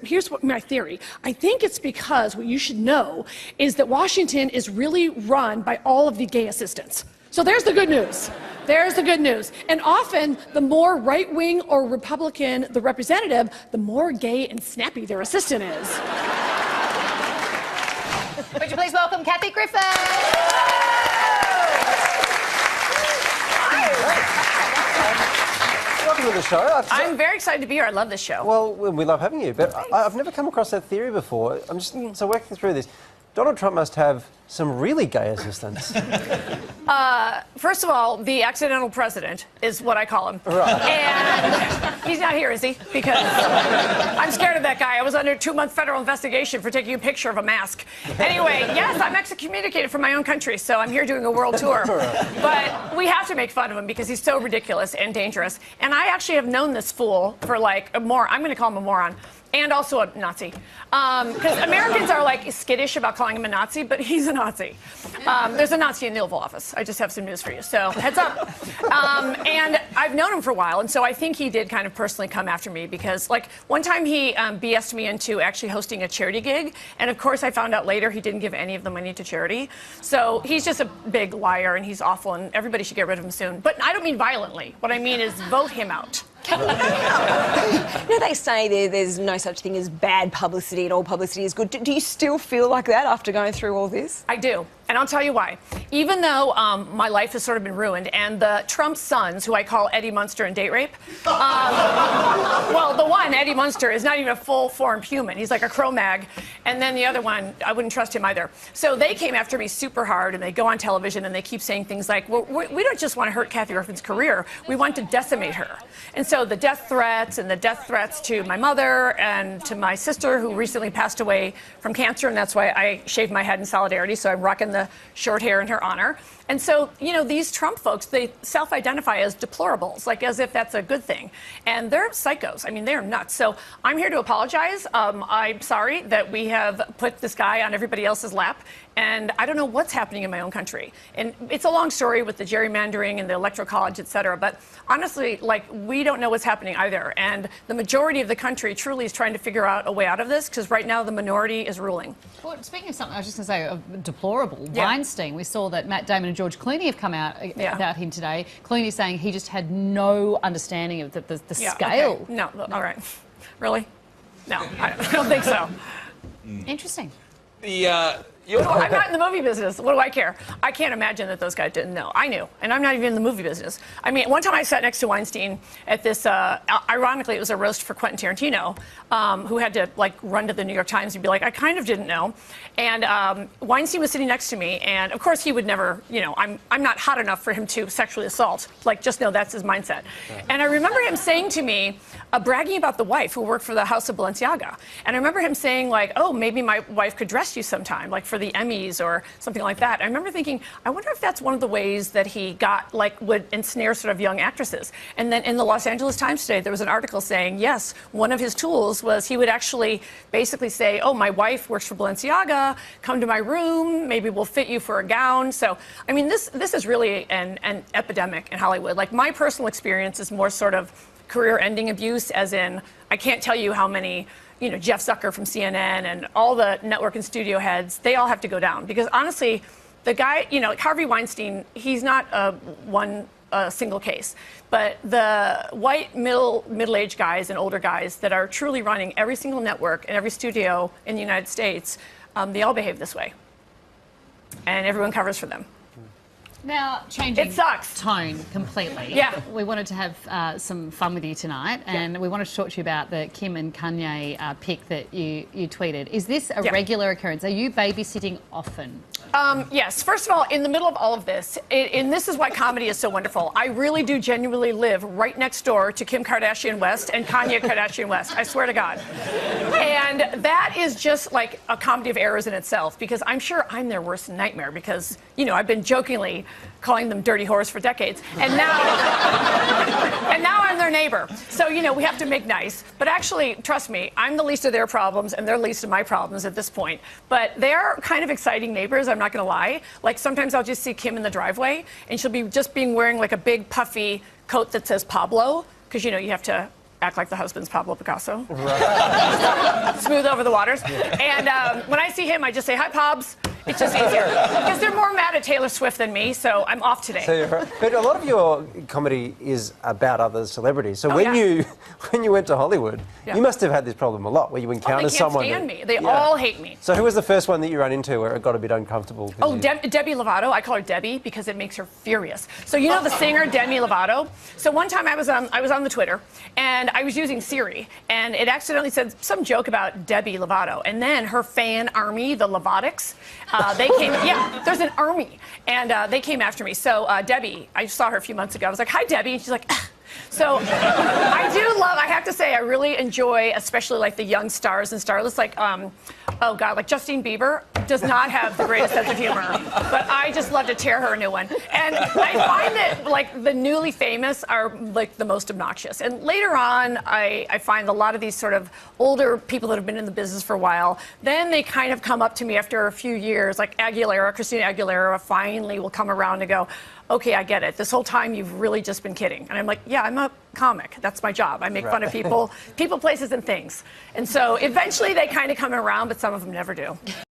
here's what my theory. I think it's because what you should know is that Washington is really run by all of the gay assistants. So there's the good news. There's the good news. And often, the more right-wing or Republican the representative, the more gay and snappy their assistant is. Would you please welcome Kathy Griffin? Welcome to the show. I'm very excited to be here. I love this show. Well, we love having you, but I've never come across that theory before. I'm just so working through this. Donald Trump must have some really gay assistants. First of all, the accidental president is what I call him. Right. And he's not here, is he? Because I'm scared of that guy. I was under a 2-month federal investigation for taking a picture of a mask. Anyway, yes, I'm excommunicated from my own country, so I'm here doing a world tour. But we have to make fun of him because he's so ridiculous and dangerous. And I actually have known this fool for like I'm going to call him a moron. And also a Nazi. Because Americans are like skittish about calling him a Nazi, but he's a Nazi. There's a Nazi in the Oval Office. I just have some news for you, so heads up. And I've known him for a while, and so I think he did kind of personally come after me because, like, one time he BS'd me into actually hosting a charity gig, and of course I found out later he didn't give any of the money to charity. So he's just a big liar, and he's awful, and everybody should get rid of him soon. But I don't mean violently. What I mean is vote him out. You know, they say there's no such thing as bad publicity and all publicity is good. Do you still feel like that after going through all this? I do. And I'll tell you why. Even though my life has sort of been ruined, and the Trump sons, who I call Eddie Munster and date rape, well, the one, Eddie Munster, is not even a full-formed human. He's like a Cro-Mag. And then the other one, I wouldn't trust him either. So they came after me super hard, and they go on television, and they keep saying things like, well, we don't just want to hurt Kathy Griffin's career. We want to decimate her. And so the death threats to my mother and to my sister, who recently passed away from cancer, and that's why I shaved my head in solidarity, so I'm rocking the short hair in her honor. And so, you know, these Trump folks, they self-identify as deplorables, like as if that's a good thing. And they're psychos. I mean, they're nuts. So I'm here to apologize. I'm sorry that we have put this guy on everybody else's lap. And I don't know what's happening in my own country. And it's a long story with the gerrymandering and the electoral college, et cetera. But honestly, like, we don't know what's happening either. And the majority of the country truly is trying to figure out a way out of this, because right now the minority is ruling. Well, speaking of something, I was just going to say, deplorable. Yeah. Weinstein. We saw that Matt Damon and George Clooney have come out about him today. Clooney saying he just had no understanding of the scale. Okay. No, all right. Really? No, I don't think so. Interesting. I'm not in the movie business. What do I care? I can't imagine that those guys didn't know. I knew, and I'm not even in the movie business. I mean, one time I sat next to Weinstein at this, ironically, it was a roast for Quentin Tarantino, who had to, like, run to the New York Times and be like, I kind of didn't know. And Weinstein was sitting next to me, and of course he would never, you know, I'm not hot enough for him to sexually assault. Like, just know that's his mindset. And I remember him saying to me, bragging about the wife who worked for the House of Balenciaga. And I remember him saying, like, oh, maybe my wife could dress you sometime, like, for the Emmys or something like that. I remember thinking, I wonder if that's one of the ways that he got, like, would ensnare sort of young actresses. And then in the Los Angeles Times today, there was an article saying, yes, one of his tools was he would actually basically say, oh, my wife works for Balenciaga, come to my room, maybe we'll fit you for a gown. So, I mean, this is really an epidemic in Hollywood. Like, my personal experience is more sort of career-ending abuse, as in, I can't tell you how many, you know, Jeff Zucker from CNN and all the network and studio heads, they all have to go down. Because honestly, the guy, you know, like Harvey Weinstein, he's not one single case. But the white middle-aged guys and older guys that are truly running every single network and every studio in the United States, they all behave this way. And everyone covers for them. Now, changing it sucks. Tone completely. Yeah. We wanted to have some fun with you tonight, and we wanted to talk to you about the Kim and Kanye pic that you tweeted. Is this a regular occurrence? Are you babysitting often? Yes. First of all, in the middle of all of this, and this is why comedy is so wonderful, I really do genuinely live right next door to Kim Kardashian West and Kanye Kardashian West. I swear to God. And that is just like a comedy of errors in itself, because I'm sure I'm their worst nightmare, because, you know, I've been jokingly calling them dirty whores for decades, and now I'm their neighbor. So, you know, we have to make nice. But actually, trust me, I'm the least of their problems and they're the least of my problems at this point. But they're kind of exciting neighbors, I'm not going to lie. Like, sometimes I'll just see Kim in the driveway, and she'll be just wearing like a big puffy coat that says Pablo, because, you know, you have to act like the husband's Pablo Picasso. Right. smooth over the waters. And when I see him, I just say, hi, Pobs. It's just easier. Because they're more mad at Taylor Swift than me, so I'm off today. So but a lot of your comedy is about other celebrities. So when you went to Hollywood, you must have had this problem a lot, where you encounter someone. They can't stand me. They all hate me. So who was the first one that you ran into where it got a bit uncomfortable? Oh, Debbie Lovato. I call her Debbie because it makes her furious. So you know the singer Demi Lovato? So one time I was on the Twitter, and I was using Siri, and it accidentally said some joke about Debbie Lovato. And then her fan army, the Lovatics, they came, there's an army, and they came after me. So Debbie, I saw her a few months ago. I was like, hi, Debbie, and she's like, ah. So I have to say, I really enjoy, especially like the young stars and starlets, like, oh God, like Justine Bieber does not have the greatest sense of humor, but I just love to tear her a new one. And I find that like the newly famous are like the most obnoxious. And later on, I find a lot of these sort of older people that have been in the business for a while, then they kind of come up to me after a few years, like Christina Aguilera finally will come around and go, okay, I get it. This whole time you've really just been kidding. And I'm like, yeah, I'm a comic. That's my job. I make fun of people, places, and things. And so eventually they kind of come around, but some of them never do.